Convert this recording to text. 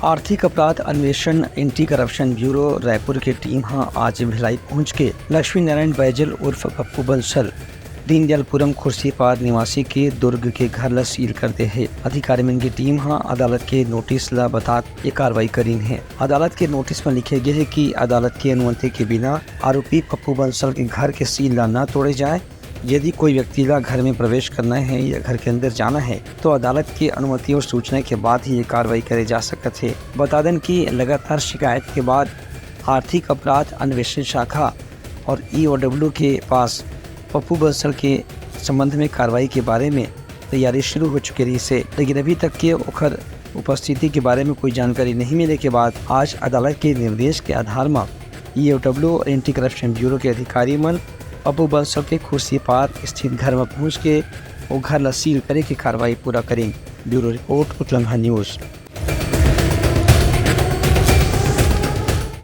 आर्थिक अपराध अन्वेषण एंटी करप्शन ब्यूरो रायपुर की टीम आज भिलाई पहुंच के लक्ष्मी नारायण बैजल उर्फ पप्पू बंसल दीनदयालपुरम खुर्सीपाद निवासी के दुर्ग के घर ला सील करते हैं। अधिकारी मन की टीम अदालत के नोटिस ला बता ये कार्रवाई करी है। अदालत के नोटिस में लिखे गए है कि अदालत की अनुमति के बिना आरोपी पप्पू बंसल के घर के सील ला न तोड़े जाए। यदि कोई व्यक्ति ला घर में प्रवेश करना है या घर के अंदर जाना है तो अदालत की अनुमति और सूचना के बाद ही ये कार्रवाई करे जा सकते है। बता दें कि लगातार शिकायत के बाद आर्थिक अपराध अन्वेषण शाखा और EOW के पास पप्पू बंसल के संबंध में कार्रवाई के बारे में तैयारी शुरू हो चुकी रही से, लेकिन अभी तक के ओखर उपस्थिति के बारे में कोई जानकारी नहीं मिलने के बाद आज अदालत के निर्देश के आधार में EOW और एंटी करप्शन ब्यूरो के अधिकारी मन पप्पू बंसल के खुर्सीपाद स्थित घर में पहुंच के वो घर ला सील करे की कार्रवाई पूरा करें। ब्यूरो रिपोर्ट उत्तलंघा न्यूज़।